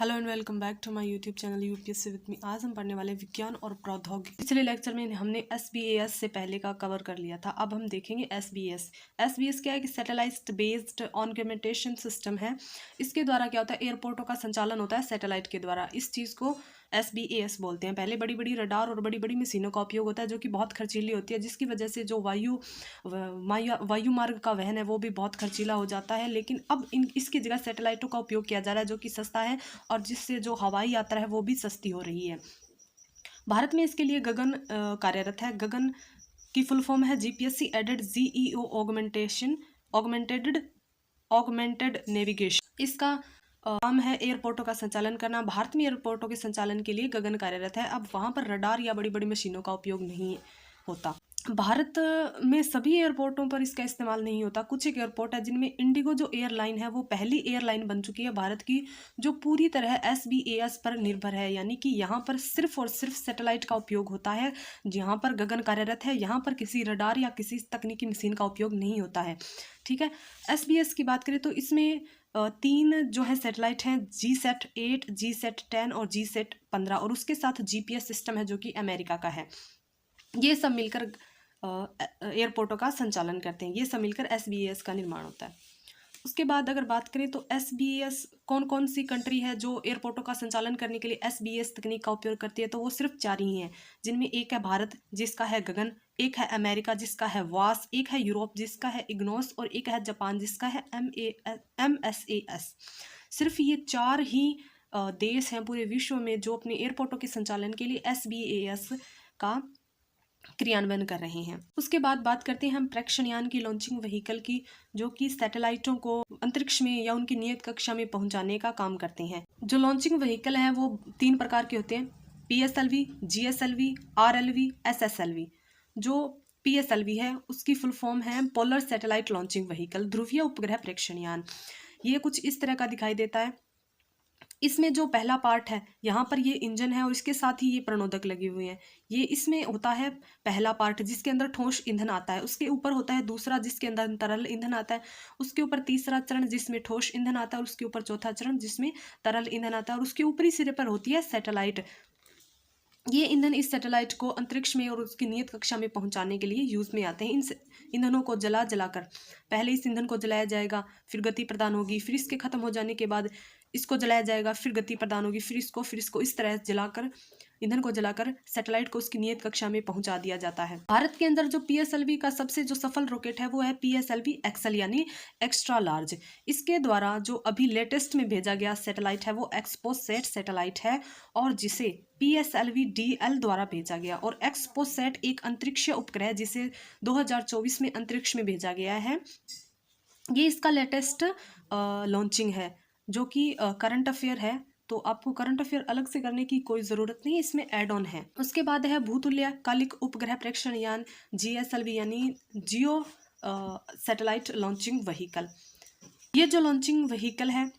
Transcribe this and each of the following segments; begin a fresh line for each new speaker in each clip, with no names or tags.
Hello and welcome back to my YouTube channel UPSC with me. आज हम पढ़ने वाले विज्ञान और प्रौद्योगिकी। पिछले लेक्चर में हमने एसबीएस से पहले का कवर कर लिया था। अब हम देखेंगे एसबीएस। एसबीएस क्या है कि सैटेलाइट बेस्ड ऑर्गमेंटेशन सिस्टम है। इसके द्वारा क्या होता है, एयरपोर्टों का संचालन होता है सैटेलाइट के द्वारा। इस चीज़ को एसबीएस बोलते हैं। पहले बड़ी बड़ी रडार और बड़ी बड़ी मशीनों का उपयोग होता है जो कि बहुत खर्चीली होती है, जिसकी वजह से जो वायु मार्ग का वहन है वो भी बहुत खर्चीला हो जाता है। लेकिन अब इसकी जगह सैटेलाइटों का उपयोग किया जा रहा है जो कि सस्ता है और जिससे जो हवाई यात्रा है वो भी सस्ती हो रही है। भारत में इसके लिए गगन कार्यरत है। गगन की फुल फॉर्म है GPSC aided GEO augmented navigation. इसका काम है एयरपोर्टों का संचालन करना। भारत में एयरपोर्टों के संचालन के लिए गगन कार्यरत है। अब वहाँ पर रडार या बड़ी बड़ी मशीनों का उपयोग नहीं होता। भारत में सभी एयरपोर्टों पर इसका इस्तेमाल नहीं होता। कुछ एक एयरपोर्ट है जिनमें इंडिगो जो एयरलाइन है वो पहली एयरलाइन बन चुकी है भारत की जो पूरी तरह एसबीएस पर निर्भर है। यानी कि यहाँ पर सिर्फ और सिर्फ सैटेलाइट का उपयोग होता है। जहाँ पर गगन कार्यरत है यहाँ पर किसी रडार या किसी तकनीकी मशीन का उपयोग नहीं होता है। ठीक है। एसबीएस की बात करें तो इसमें तीन जो है सैटेलाइट हैं, GSAT-8, GSAT-10 और GSAT-15 और उसके साथ जीपीएस सिस्टम है जो कि अमेरिका का है। ये सब मिलकर एयरपोर्टों का संचालन करते हैं। ये सब मिलकर एसबीएस का निर्माण होता है। उसके बाद अगर बात करें तो एसबीएस कौन कौन सी कंट्री है जो एयरपोर्टों का संचालन करने के लिए एसबीएस तकनीक का उपयोग करती है, तो वो सिर्फ 4 ही हैं, जिनमें एक है भारत जिसका है गगन, एक है अमेरिका जिसका है वास, एक है यूरोप जिसका है इग्नोस और एक है जापान जिसका है MSAS। सिर्फ ये 4 ही देश हैं पूरे विश्व में जो अपने एयरपोर्टों के संचालन के लिए एसबीएस का क्रियान्वयन कर रहे हैं। उसके बाद बात करते हैं हम प्रेक्षण यान की लॉन्चिंग व्हीकल की, जो कि सैटेलाइटों को अंतरिक्ष में या उनकी नियत कक्षा में पहुंचाने का काम करते हैं। जो लॉन्चिंग व्हीकल है वो 3 प्रकार के होते हैं, PSLV, GSLV, RLV, SSLV। जो PSLV है उसकी फुल फॉर्म है पोलर सैटेलाइट लॉन्चिंग व्हीकल, ध्रुवीय उपग्रह प्रेक्षण यान। ये कुछ इस तरह का दिखाई देता है। इसमें जो पहला पार्ट है यहाँ पर ये इंजन है और इसके साथ ही ये प्रणोदक लगे हुए हैं। ये इसमें होता है पहला पार्ट जिसके अंदर ठोस ईंधन आता है, उसके ऊपर होता है दूसरा जिसके अंदर तरल ईंधन आता है, उसके ऊपर तीसरा चरण जिसमें ठोस ईंधन आता है और उसके ऊपर चौथा चरण जिसमें तरल ईंधन आता है और उसके ऊपरी सिरे पर होती है सैटेलाइट। ये ईंधन इस सैटेलाइट को अंतरिक्ष में और उसकी नियत कक्षा में पहुंचाने के लिए यूज में आते हैं। इन ईंधनों को जलाकर पहले इस ईंधन को जलाया जाएगा, फिर गति प्रदान होगी, फिर इसके खत्म हो जाने के बाद इसको जलाया जाएगा, फिर गति प्रदान होगी, फिर इसको इस तरह जलाकर ईंधन को जलाकर सैटेलाइट को उसकी नियत कक्षा में पहुंचा दिया जाता है। भारत के अंदर जो PSLV का सबसे जो सफल रॉकेट है वो है PSLV XL यानी एक्स्ट्रा लार्ज। इसके द्वारा जो अभी लेटेस्ट में भेजा गया सैटेलाइट है वो एक्सपोसैट सैटेलाइट है और जिसे PSLV DL द्वारा भेजा गया। और एक्सपोसैट एक अंतरिक्षीय उपग्रह जिसे 2024 में अंतरिक्ष में भेजा गया है। ये इसका लेटेस्ट लॉन्चिंग है जो कि करंट अफेयर है, तो आपको करंट अफेयर अलग से करने की कोई ज़रूरत नहीं, इसमें एड ऑन है। उसके बाद है भूतुल्यकालिक उपग्रह प्रेक्षण यान GSLV यानी जियो सैटेलाइट लॉन्चिंग व्हीकल। ये जो लॉन्चिंग व्हीकल है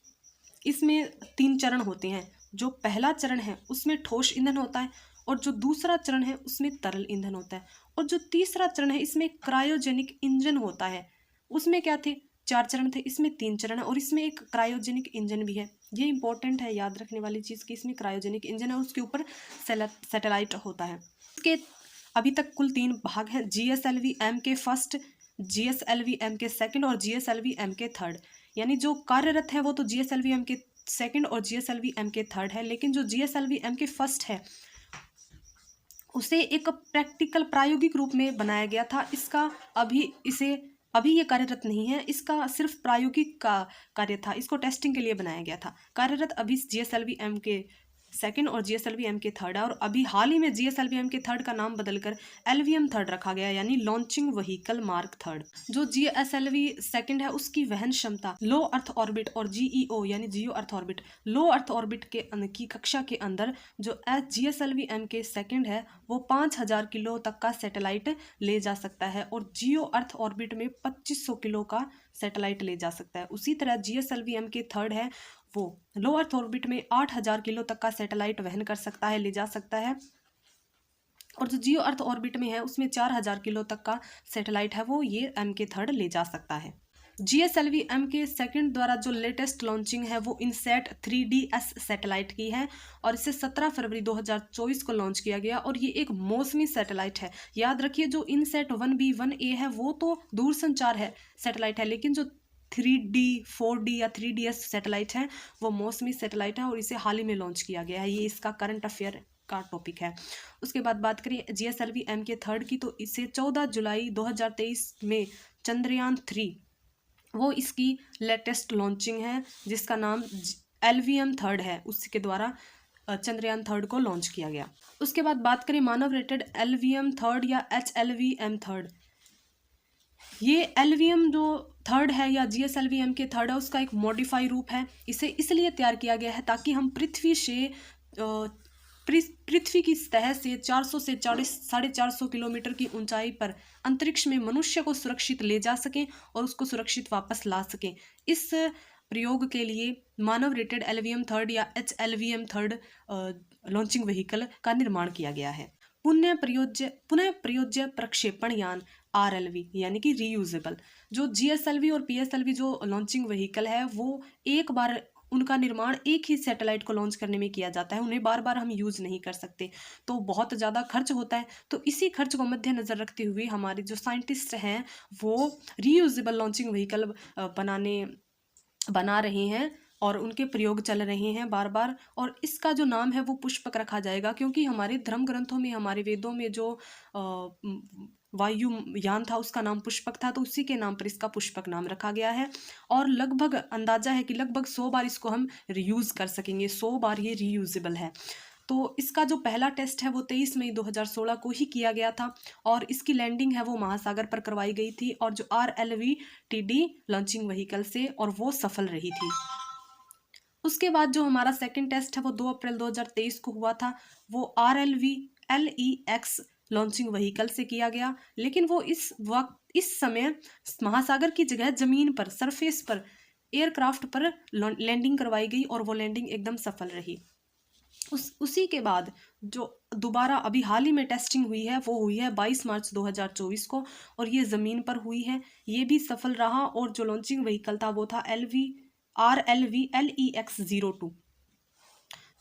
इसमें 3 चरण होते हैं। जो पहला चरण है उसमें ठोस ईंधन होता है और जो दूसरा चरण है उसमें तरल ईंधन होता है और जो तीसरा चरण है इसमें क्रायोजेनिक इंजन होता है। उसमें क्या थे, 4 चरण थे, इसमें 3 चरण है और इसमें एक क्रायोजेनिक इंजन भी है। ये इंपॉर्टेंट है, याद रखने वाली चीज़ कि इसमें क्रायोजेनिक इंजन है और उसके ऊपर सैटेलाइट होता है। इसके अभी तक कुल 3 भाग हैं, GSLV MK first, GSLV MK second और GSLV MK थर्ड। यानी जो कार्यरत है वो तो GSLV MK सेकंड और GSLV MK थर्ड है, लेकिन जो GSLV MK फर्स्ट है उसे एक प्रैक्टिकल प्रायोगिक रूप में बनाया गया था। इसका अभी ये कार्यरत नहीं है, इसका सिर्फ प्रायोगिक का कार्य था, इसको टेस्टिंग के लिए बनाया गया था। कार्यरत अभी GSLV MK सेकंड और GSLV MK थर्ड है और अभी हाल ही में GSLV MK थर्ड का नाम बदलकर LVM थर्ड रखा गया यानी लॉन्चिंग व्हीकल मार्क थर्ड। जो GSLV सेकंड है उसकी वहन क्षमता लो अर्थ ऑर्बिट और GEO यानी जियो अर्थ ऑर्बिट लो अर्थ ऑर्बिट की कक्षा के अंदर जो GSLV MK सेकंड है वो 5000 किलो तक का सैटेलाइट ले जा सकता है और जियो अर्थ ऑर्बिट में 2500 किलो का सैटेलाइट ले जा सकता है। उसी तरह GSLV MK थर्ड है वो लो अर्थ ऑर्बिट में 8000 किलो तक का सैटेलाइट वहन कर सकता है, ले जा सकता है। और जो जियो अर्थ ऑर्बिट में है उसमें 4000 किलो तक का सैटेलाइट है वो ये MK थर्ड ले जा सकता है। GSLV-M के सेकंड द्वारा जो लेटेस्ट लॉन्चिंग है वो इनसैट 3DS सैटेलाइट की है और इसे 17 फरवरी 2024 को लॉन्च किया गया और ये एक मौसमी सैटेलाइट है। याद रखिए जो इनसैट 1B 1A है वो तो दूरसंचार है सैटेलाइट है, लेकिन जो 3D 4D या 3DS सैटेलाइट है वो मौसमी सैटेलाइट है और इसे हाल ही में लॉन्च किया गया है। ये इसका करंट अफेयर का टॉपिक है। उसके बाद बात करें GSLV-M के थर्ड की, तो इसे 14 जुलाई 2023 में चंद्रयान 3 वो इसकी लेटेस्ट लॉन्चिंग है जिसका नाम LVM थर्ड है, उसके द्वारा चंद्रयान थर्ड को लॉन्च किया गया। उसके बाद बात करें मानव रेटेड LVM थर्ड या HLVM थर्ड। ये LVM जो थर्ड है या GSLV-M के थर्ड है उसका एक मॉडिफाई रूप है। इसे इसलिए तैयार किया गया है ताकि हम पृथ्वी की सतह से 400 से 450 किलोमीटर की ऊंचाई पर अंतरिक्ष में मनुष्य को सुरक्षित ले जा सकें और उसको सुरक्षित वापस ला सकें। इस प्रयोग के लिए मानव रेटेड LVM थर्ड या HLVM थर्ड लॉन्चिंग व्हीकल का निर्माण किया गया है। पुनः प्रयोज्य प्रक्षेपण यान RLV यानी कि रीयूजेबल। जो GSLV और PSLV जो लॉन्चिंग व्हीकल है वो एक बार उनका निर्माण एक ही सैटेलाइट को लॉन्च करने में किया जाता है, उन्हें बार बार हम यूज़ नहीं कर सकते, तो बहुत ज़्यादा खर्च होता है। तो इसी खर्च को मद्देनज़र रखते हुए हमारे जो साइंटिस्ट हैं वो रीयूजेबल लॉन्चिंग व्हीकल बना रहे हैं और उनके प्रयोग चल रहे हैं बार बार। और इसका जो नाम है वो पुष्पक रखा जाएगा क्योंकि हमारे धर्म ग्रंथों में, हमारे वेदों में जो वायुयान था उसका नाम पुष्पक था, तो उसी के नाम पर इसका पुष्पक नाम रखा गया है। और लगभग अंदाजा है कि लगभग 100 बार इसको हम रीयूज़ कर सकेंगे, 100 बार ये रीयूजेबल है। तो इसका जो पहला टेस्ट है वो 23 मई 2016 को ही किया गया था और इसकी लैंडिंग है वो महासागर पर करवाई गई थी और जो RLV-TD लॉन्चिंग व्हीकल से, और वो सफल रही थी। उसके बाद जो हमारा सेकंड टेस्ट है वो 2 अप्रैल 2023 को हुआ था, वो RLV-LEX लॉन्चिंग व्हीकल से किया गया, लेकिन वो इस समय महासागर की जगह जमीन पर, सरफेस पर, एयरक्राफ्ट पर लैंडिंग करवाई गई और वो लैंडिंग एकदम सफल रही। उसी के बाद जो दोबारा अभी हाल ही में टेस्टिंग हुई है वो हुई है 22 मार्च 2024 को और ये ज़मीन पर हुई है, ये भी सफल रहा। और जो लॉन्चिंग व्हीकल था वो था RLV-LEX-02।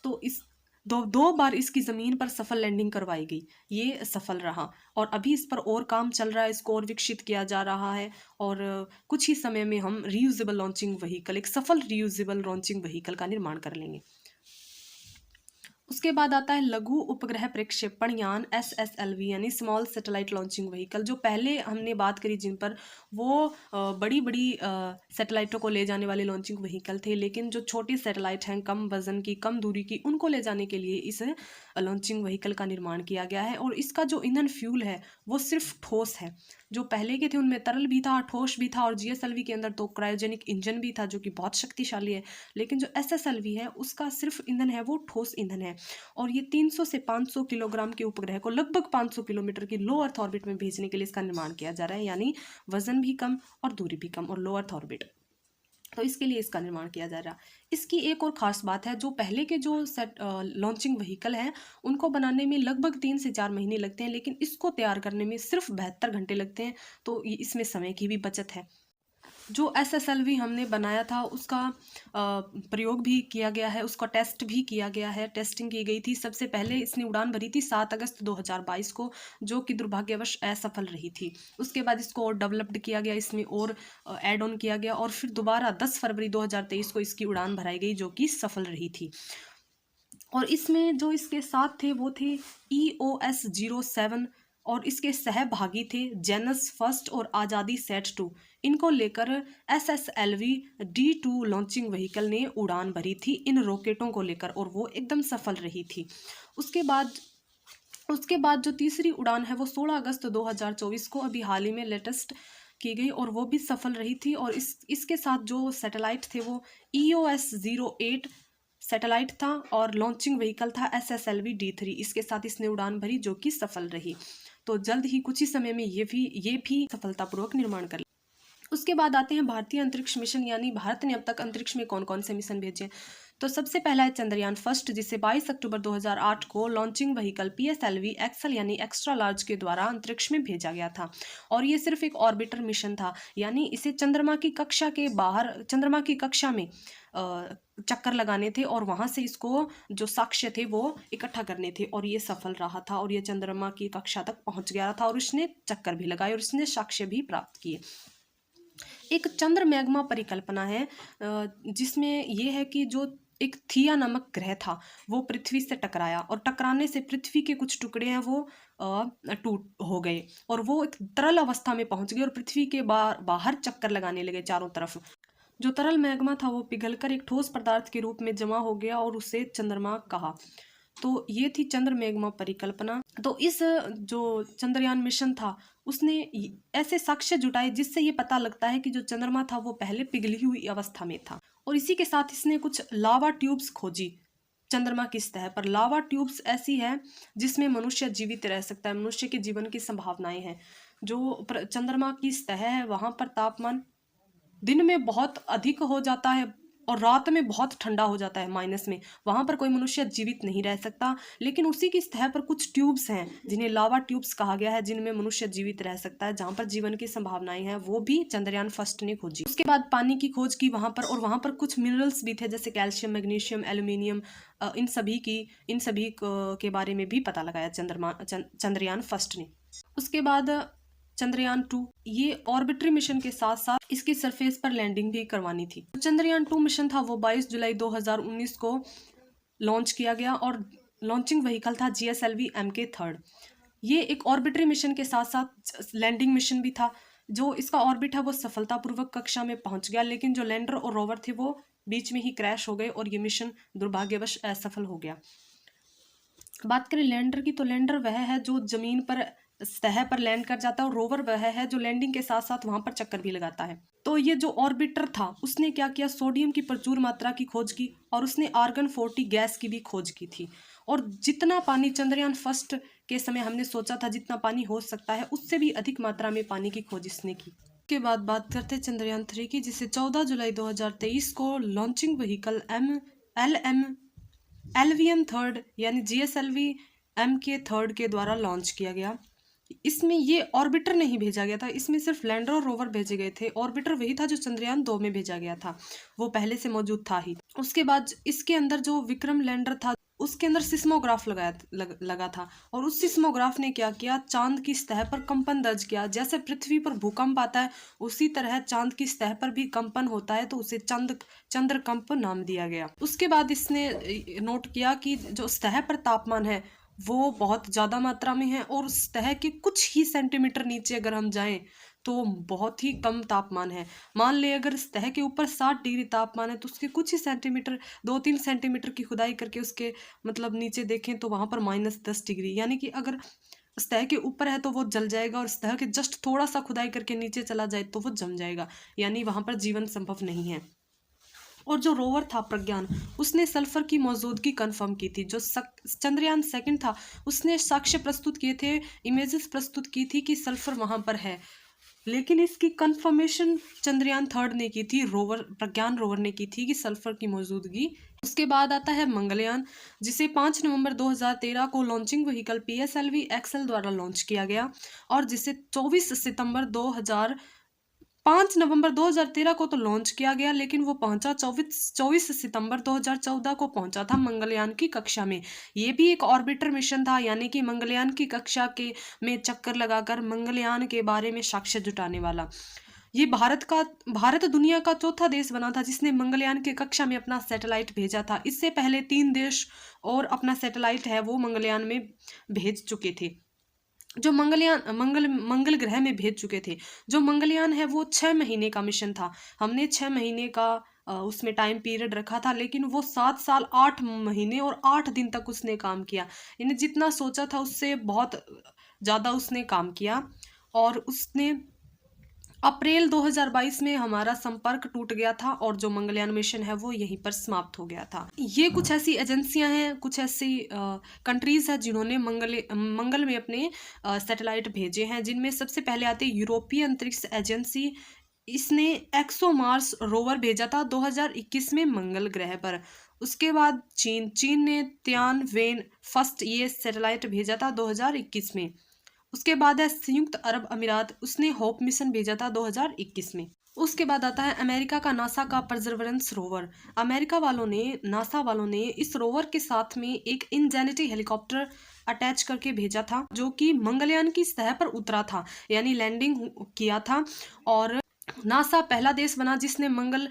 तो इस दो बार इसकी ज़मीन पर सफल लैंडिंग करवाई गई, ये सफल रहा और अभी इस पर और काम चल रहा है, इसको और विकसित किया जा रहा है और कुछ ही समय में हम रीयूजेबल लॉन्चिंग व्हीकल, एक सफल रीयूजेबल लॉन्चिंग व्हीकल का निर्माण कर लेंगे। उसके बाद आता है लघु उपग्रह प्रक्षेपण यान SSLV यानी स्मॉल सैटेलाइट लॉन्चिंग व्हीकल। जो पहले हमने बात करी जिन पर वो बड़ी बड़ी सैटेलाइटों को ले जाने वाले लॉन्चिंग व्हीकल थे, लेकिन जो छोटी सैटेलाइट हैं, कम वजन की, कम दूरी की, उनको ले जाने के लिए इस लॉन्चिंग व्हीकल का निर्माण किया गया है। और इसका जो ईंधन फ्यूल है वो सिर्फ ठोस है, जो पहले के थे उनमें तरल भी था, ठोस भी था, और GSLV के अंदर तो क्रायोजेनिक इंजन भी था जो कि बहुत शक्तिशाली है। लेकिन जो SSLV है उसका सिर्फ ईंधन है वो ठोस ईंधन है और ये 300 से 500 किलोग्राम के उपग्रह को लगभग 500 किलोमीटर की लो अर्थ ऑर्बिट में भेजने के लिए इसका निर्माण किया जा रहा है, यानी वजन भी कम और दूरी भी कम और लो अर्थ ऑर्बिट, तो इसके लिए इसका निर्माण किया जा रहा है। इसकी एक और ख़ास बात है, जो पहले के जो लॉन्चिंग व्हीकल हैं उनको बनाने में लगभग 3 से 4 महीने लगते हैं, लेकिन इसको तैयार करने में सिर्फ 72 घंटे लगते हैं, तो इसमें समय की भी बचत है। जो SSLV हमने बनाया था उसका प्रयोग भी किया गया है, उसका टेस्ट भी किया गया है, टेस्टिंग की गई थी। सबसे पहले इसने उड़ान भरी थी 7 अगस्त 2022 को, जो कि दुर्भाग्यवश असफल रही थी। उसके बाद इसको और डेवलप्ड किया गया, इसमें और ऐड ऑन किया गया और फिर दोबारा 10 फरवरी 2023 को इसकी उड़ान भराई गई जो कि सफल रही थी। और इसमें जो इसके साथ थे वो थे EOS-07 और इसके सहभागी थे जेनस फर्स्ट और आज़ादी सेट 2। इनको लेकर SSLV-D2 लॉन्चिंग व्हीकल ने उड़ान भरी थी इन रॉकेटों को लेकर और वो एकदम सफल रही थी। उसके बाद जो तीसरी उड़ान है वो 16 अगस्त 2024 को अभी हाल ही में लेटेस्ट की गई और वो भी सफल रही थी। और इसके साथ जो सैटेलाइट थे वो EOS-08 सैटेलाइट था और लॉन्चिंग व्हीकल था SSLV-D3। इसके साथ इसने उड़ान भरी जो कि सफल रही। तो जल्द ही कुछ ही समय में ये भी सफलतापूर्वक निर्माण कर। उसके बाद आते हैं भारतीय अंतरिक्ष मिशन, यानी भारत ने अब तक अंतरिक्ष में कौन कौन से मिशन भेजे। तो सबसे पहला है चंद्रयान फर्स्ट, जिसे 22 अक्टूबर 2008 को लॉन्चिंग व्हीकल PSLV एक्सल यानी एक्स्ट्रा लार्ज के द्वारा अंतरिक्ष में भेजा गया था। और ये सिर्फ एक ऑर्बिटर मिशन था, यानी इसे चंद्रमा की कक्षा के बाहर, चंद्रमा की कक्षा में चक्कर लगाने थे और वहां से इसको जो साक्ष्य थे वो इकट्ठा करने थे, और ये सफल रहा था और ये चंद्रमा की कक्षा तक पहुंच गया था और उसने चक्कर भी लगाए और उसने साक्ष्य भी प्राप्त किए। एक चंद्र मैग्मा परिकल्पना है, जिसमें यह है कि जो एक थिया नामक ग्रह था वो पृथ्वी से टकराया और टकराने से पृथ्वी के कुछ टुकड़े हैं वो टूट हो गए और वो एक तरल अवस्था में पहुंच गए और पृथ्वी के बाहर चक्कर लगाने लगे चारों तरफ। जो तरल मैग्मा था वो पिघलकर एक ठोस पदार्थ के रूप में जमा हो गया और उसे चंद्रमा कहा। तो ये थी चंद्र मैग्मा परिकल्पना। तो इस जो चंद्रयान मिशन था उसने ऐसे साक्ष्य जुटाए जिससे ये पता लगता है कि जो चंद्रमा था वो पहले पिघली हुई अवस्था में था। और इसी के साथ इसने कुछ लावा ट्यूब्स खोजी चंद्रमा की सतह पर। लावा ट्यूब्स ऐसी है जिसमें मनुष्य जीवित रह सकता है, मनुष्य के जीवन की संभावनाएं हैं। जो चंद्रमा की सतह है वहां पर तापमान दिन में बहुत अधिक हो जाता है और रात में बहुत ठंडा हो जाता है माइनस में, वहां पर कोई मनुष्य जीवित नहीं रह सकता। लेकिन उसी की सतह पर कुछ ट्यूब्स हैं जिन्हें लावा ट्यूब्स कहा गया है, जिनमें मनुष्य जीवित रह सकता है, जहां पर जीवन की संभावनाएं हैं, वो भी चंद्रयान फर्स्ट ने खोजी। उसके बाद पानी की खोज की वहां पर, और वहां पर कुछ मिनरल्स भी थे जैसे कैल्शियम, मैग्नीशियम, एल्यूमिनियम, इन सभी के बारे में भी पता लगाया चंद्रयान फर्स्ट ने। उसके बाद चंद्रयान 2, ये ऑर्बिटरी मिशन के साथ साथ इसकी सरफेस पर लैंडिंग भी करवानी थी। चंद्रयान 2 मिशन था वो 22 जुलाई 2019 को लॉन्च किया गया और लॉन्चिंग व्हीकल था GSLV MK3। ये एक ऑर्बिटरी मिशन के साथ साथ लैंडिंग मिशन भी था। जो इसका ऑर्बिट है वो सफलतापूर्वक कक्षा में पहुंच गया, लेकिन जो लैंडर और रोवर थे वो बीच में ही क्रैश हो गए और ये मिशन दुर्भाग्यवश असफल हो गया। बात करें लैंडर की, तो लैंडर वह है जो जमीन पर सतह पर लैंड कर जाता है और रोवर वह है जो लैंडिंग के साथ साथ वहां पर चक्कर भी लगाता है। तो ये जो ऑर्बिटर था उसने क्या किया, सोडियम की प्रचुर मात्रा की खोज की और उसने आर्गन 40 गैस की भी खोज की थी। और जितना पानी चंद्रयान फर्स्ट के समय हमने सोचा था जितना पानी हो सकता है, उससे भी अधिक मात्रा में पानी की खोज इसने की। के बाद बात करते हैं चंद्रयान 3 की, जिसे 14 जुलाई 2023 को लॉन्चिंग व्हीकल LVM थर्ड यानी GSLV MK3 के द्वारा लॉन्च किया गया। इसमें ये ऑर्बिटर नहीं भेजा गया था, इसमें सिर्फ लैंडर और रोवर भेजे गए थे। ऑर्बिटर वही था जो चंद्रयान 2 में भेजा गया था, वो पहले से मौजूद था ही। उसके बाद इसके अंदर जो विक्रम लैंडर था उसके अंदर सिस्मोग्राफ लगा था और उस सिस्मोग्राफ ने क्या किया, चांद की सतह पर कंपन दर्ज किया। जैसे पृथ्वी पर भूकंप आता है उसी तरह चांद की सतह पर भी कंपन होता है, तो उसे चंद्रकंप नाम दिया गया। उसके बाद इसने नोट किया कि जो सतह पर तापमान है वो बहुत ज़्यादा मात्रा में है और सतह के कुछ ही सेंटीमीटर नीचे अगर हम जाएं तो बहुत ही कम तापमान है। मान ले अगर सतह के ऊपर 60 डिग्री तापमान है तो उसके कुछ ही सेंटीमीटर, 2-3 सेंटीमीटर की खुदाई करके उसके मतलब नीचे देखें तो वहां पर -10 डिग्री, यानी कि अगर सतह के ऊपर है तो वो जल जाएगा और सतह के जस्ट थोड़ा सा खुदाई करके नीचे चला जाए तो वो जम जाएगा, यानी वहां पर जीवन संभव नहीं है। और जो रोवर था प्रज्ञान, उसने सल्फर की मौजूदगी कंफर्म की थी। जो चंद्रयान सेकंड था उसने साक्ष्य प्रस्तुत किए थे, इमेजेस प्रस्तुत की थी कि सल्फर वहां पर है, लेकिन इसकी कंफर्मेशन चंद्रयान थर्ड ने की थी, प्रज्ञान रोवर ने की थी कि सल्फर की मौजूदगी। उसके बाद आता है मंगलयान, जिसे 5 नवंबर 2013 को लॉन्चिंग व्हीकल PSLV एक्सल द्वारा लॉन्च किया गया और जिसे 5 नवंबर 2013 को तो लॉन्च किया गया, लेकिन वो पहुंचा 24 सितंबर 2014 को पहुंचा था मंगलयान की कक्षा में। ये भी एक ऑर्बिटर मिशन था, यानी कि मंगलयान की कक्षा के में चक्कर लगाकर मंगलयान के बारे में साक्ष्य जुटाने वाला। ये भारत दुनिया का चौथा देश बना था जिसने मंगलयान के कक्षा में अपना सैटेलाइट भेजा था। इससे पहले 3 देश और अपना सैटेलाइट है वो मंगलयान में भेज चुके थे, जो मंगल ग्रह में भेज चुके थे। जो मंगलयान है वो 6 महीने का मिशन था। हमने 6 महीने का उसमें टाइम पीरियड रखा था, लेकिन वो 7 साल 8 महीने और 8 दिन तक उसने काम किया। यानी जितना सोचा था उससे बहुत ज़्यादा उसने काम किया। और उसने अप्रैल 2022 में हमारा संपर्क टूट गया था और जो मंगलयान मिशन है वो यहीं पर समाप्त हो गया था। ये कुछ ऐसी एजेंसियां हैं, कुछ ऐसी कंट्रीज हैं जिन्होंने मंगल में अपने सैटेलाइट भेजे हैं, जिनमें सबसे पहले आते यूरोपीय अंतरिक्ष एजेंसी। इसने एक्सोमार्स रोवर भेजा था 2021 में मंगल ग्रह पर। उसके बाद चीन ने तियानवेन फर्स्ट ये सैटेलाइट भेजा था 2021 में। उसके बाद है संयुक्त अरब अमीरात, उसने होप मिशन भेजा था 2021 में। उसके बाद आता है अमेरिका का नासा का परसेवरेंस रोवर। अमेरिका वालों ने, नासा वालों ने इस रोवर के साथ में एक इनजेनिटी हेलीकॉप्टर अटैच करके भेजा था, जो कि मंगलयान की सतह पर उतरा था, यानी लैंडिंग किया था। और नासा पहला देश बना जिसने मंगल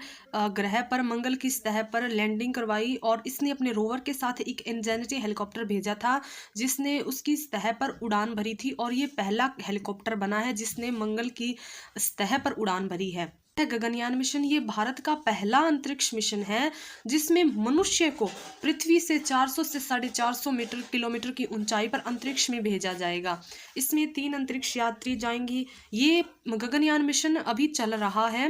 ग्रह पर, मंगल की सतह पर लैंडिंग करवाई, और इसने अपने रोवर के साथ एक इंजेनिटी हेलीकॉप्टर भेजा था जिसने उसकी सतह पर उड़ान भरी थी, और ये पहला हेलीकॉप्टर बना है जिसने मंगल की सतह पर उड़ान भरी है। गगनयान मिशन ये भारत का पहला अंतरिक्ष मिशन है जिसमें मनुष्य को पृथ्वी से 400 से 450 मीटर किलोमीटर की ऊंचाई पर अंतरिक्ष में भेजा जाएगा। इसमें 3 अंतरिक्ष यात्री जाएंगी। ये गगनयान मिशन अभी चल रहा है,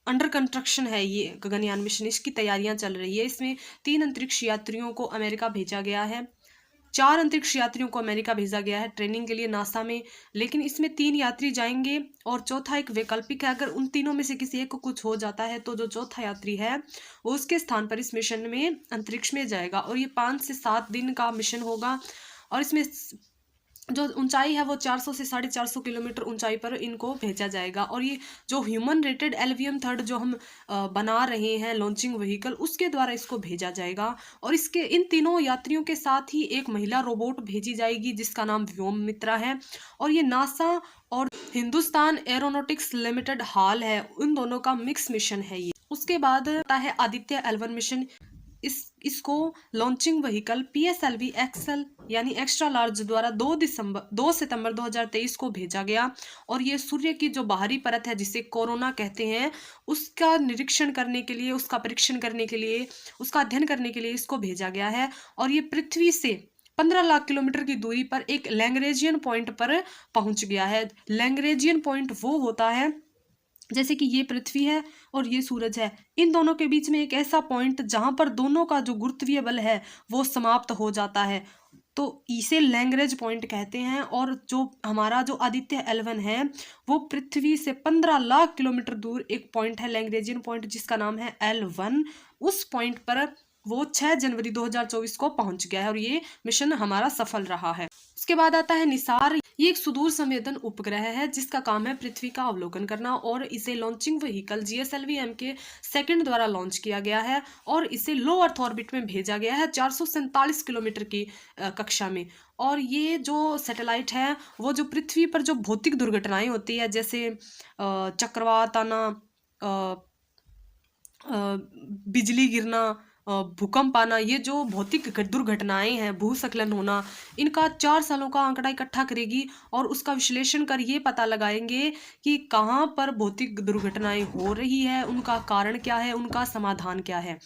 अंडर कंस्ट्रक्शन है ये गगनयान मिशन, इसकी तैयारियां चल रही है। इसमें 3 अंतरिक्ष यात्रियों को अमेरिका भेजा गया है, 4 अंतरिक्ष यात्रियों को अमेरिका भेजा गया है ट्रेनिंग के लिए नासा में, लेकिन इसमें 3 यात्री जाएंगे और चौथा एक वैकल्पिक है। अगर उन तीनों में से किसी एक को कुछ हो जाता है तो जो चौथा यात्री है वो उसके स्थान पर इस मिशन में अंतरिक्ष में जाएगा, और ये 5 से 7 दिन का मिशन होगा। और इसमें जो ऊंचाई है वो 400 से 450 किलोमीटर ऊंचाई पर इनको भेजा जाएगा। और ये जो ह्यूमन रेटेड LVM 3 जो हम बना रहे हैं लॉन्चिंग व्हीकल, उसके द्वारा इसको भेजा जाएगा। और इसके इन तीनों यात्रियों के साथ ही एक महिला रोबोट भेजी जाएगी जिसका नाम व्योम मित्रा है, और ये नासा और हिंदुस्तान एरोनॉटिक्स लिमिटेड हाल है, उन दोनों का मिक्स मिशन है ये। उसके बाद आता है आदित्य L1 मिशन। इसको लॉन्चिंग व्हीकल PSLV XL यानी एक्स्ट्रा लार्ज द्वारा 2 सितंबर 2023 को भेजा गया, और ये सूर्य की जो बाहरी परत है जिसे कोरोना कहते हैं, उसका निरीक्षण करने के लिए, उसका परीक्षण करने के लिए, उसका अध्ययन करने के लिए इसको भेजा गया है। और ये पृथ्वी से 15 लाख किलोमीटर की दूरी पर एक लैग्रेंजियन पॉइंट पर पहुंच गया है। लैग्रेंजियन पॉइंट वो होता है जैसे कि ये पृथ्वी है और ये सूरज है, इन दोनों के बीच में एक ऐसा पॉइंट जहां पर दोनों का जो गुरुत्वीय बल है वो समाप्त हो जाता है, तो इसे लैग्रेंज पॉइंट कहते हैं। और जो हमारा जो आदित्य L1 है वो पृथ्वी से 15 लाख किलोमीटर दूर एक पॉइंट है लैग्रेंजियन पॉइंट जिसका नाम है L1। उस पॉइंट पर वो 6 जनवरी 2024 को पहुंच गया है, और ये मिशन हमारा सफल रहा है। उसके बाद आता है निसार। ये एक सुदूर संवेदन उपग्रह है जिसका काम है पृथ्वी का अवलोकन करना, और इसे लॉन्चिंग व्हीकल GSLV-M के सेकंड द्वारा लॉन्च किया गया है, और इसे लो अर्थ ऑर्बिट में भेजा गया है 447 किलोमीटर की कक्षा में। और ये जो सैटेलाइट है वो जो पृथ्वी पर जो भौतिक दुर्घटनाएं होती है, जैसे चक्रवात आना, बिजली गिरना, भूकंप आना, ये जो भौतिक दुर्घटनाएं हैं, भूस्खलन होना, इनका 4 सालों का आंकड़ा इकट्ठा करेगी, और उसका विश्लेषण कर ये पता लगाएंगे कि कहाँ पर भौतिक दुर्घटनाएं हो रही है, उनका कारण क्या है, उनका समाधान क्या है।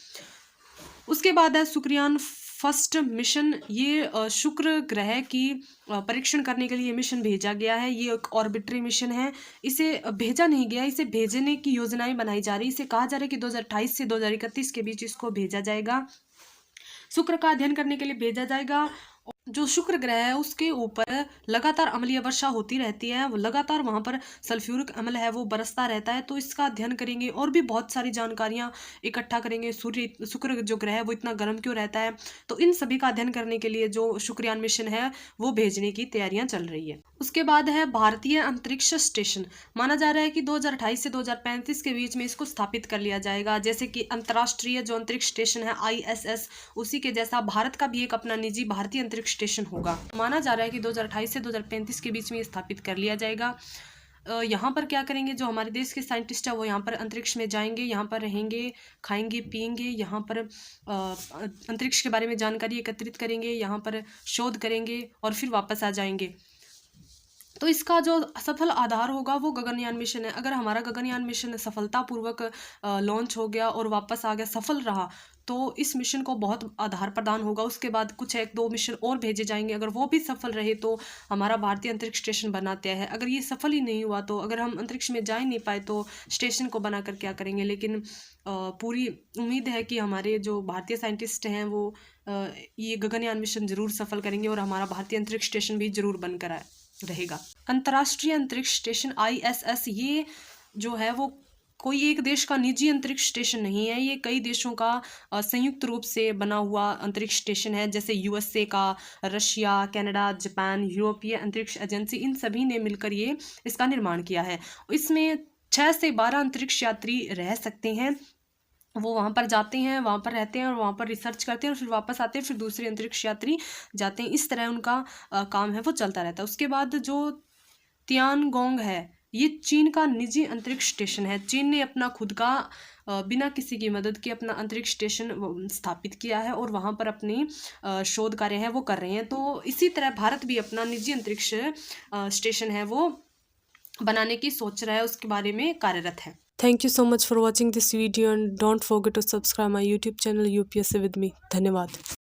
उसके बाद है शुक्रयान फर्स्ट मिशन। ये शुक्र ग्रह की परीक्षण करने के लिए मिशन भेजा गया है। ये एक ऑर्बिटरी मिशन है, इसे भेजा नहीं गया, इसे भेजने की योजनाएं बनाई जा रही। इसे कहा जा रहा है कि 2028 से 2031 के बीच इसको भेजा जाएगा, शुक्र का अध्ययन करने के लिए भेजा जाएगा। जो शुक्र ग्रह है उसके ऊपर लगातार अम्लीय वर्षा होती रहती है, वो लगातार वहां पर सल्फ्यूरिक अम्ल है वो बरसता रहता है, तो इसका अध्ययन करेंगे और भी बहुत सारी जानकारियां इकट्ठा करेंगे। शुक्र जो ग्रह है वो इतना गर्म क्यों रहता है, तो इन सभी का अध्ययन करने के लिए जो शुक्रयान मिशन है वो भेजने की तैयारियां चल रही है। उसके बाद है भारतीय अंतरिक्ष स्टेशन। माना जा रहा है कि 2028 से 2035 के बीच में इसको स्थापित कर लिया जाएगा। जैसे कि अंतर्राष्ट्रीय जो अंतरिक्ष स्टेशन है ISS, उसी के जैसा भारत का भी एक अपना निजी भारतीय अंतरिक्ष स्टेशन होगा। माना जा रहा है कि 2028 से 2035 के बीच में स्थापित कर लिया जाएगा। यहाँ पर क्या करेंगे, जो हमारे देश के साइंटिस्ट है वो यहाँ पर अंतरिक्ष में जाएंगे, यहाँ पर रहेंगे, खाएंगे पिएंगे, यहाँ पर अंतरिक्ष के बारे में जानकारी एकत्रित करेंगे, यहाँ पर शोध करेंगे और फिर वापस आ जाएंगे। तो इसका जो सफल आधार होगा वो गगनयान मिशन है। अगर हमारा गगनयान मिशन सफलतापूर्वक लॉन्च हो गया और वापस आ गया, सफल रहा, तो इस मिशन को बहुत आधार प्रदान होगा। उसके बाद कुछ 1-2 मिशन और भेजे जाएंगे, अगर वो भी सफल रहे तो हमारा भारतीय अंतरिक्ष स्टेशन बनाते हैं। अगर ये सफल ही नहीं हुआ, तो अगर हम अंतरिक्ष में जा ही नहीं पाए तो स्टेशन को बना कर क्या करेंगे। लेकिन पूरी उम्मीद है कि हमारे जो भारतीय साइंटिस्ट हैं वो ये गगनयान मिशन जरूर सफल करेंगे और हमारा भारतीय अंतरिक्ष स्टेशन भी जरूर बनकर रहेगा। अंतर्राष्ट्रीय अंतरिक्ष स्टेशन ISS ये जो है वो कोई एक देश का निजी अंतरिक्ष स्टेशन नहीं है, ये कई देशों का संयुक्त रूप से बना हुआ अंतरिक्ष स्टेशन है, जैसे यूएसए का, रशिया, कनाडा, जापान, यूरोपीय अंतरिक्ष एजेंसी, इन सभी ने मिलकर ये इसका निर्माण किया है। इसमें 6 से 12 अंतरिक्ष यात्री रह सकते हैं। वो वहाँ पर जाते हैं, वहाँ पर रहते हैं और वहाँ पर रिसर्च करते हैं और फिर वापस आते हैं, फिर दूसरे अंतरिक्ष यात्री जाते हैं। इस तरह उनका काम है वो चलता रहता है। उसके बाद जो तियानगोंग है, ये चीन का निजी अंतरिक्ष स्टेशन है। चीन ने अपना खुद का बिना किसी की मदद के अपना अंतरिक्ष स्टेशन स्थापित किया है और वहाँ पर अपनी शोध कार्य है वो कर रहे हैं। तो इसी तरह भारत भी अपना निजी अंतरिक्ष स्टेशन है वो बनाने की सोच रहा है, उसके बारे में कार्यरत है। Thank you so much for watching this video and don't forget to subscribe my YouTube channel UPSC with me. धन्यवाद।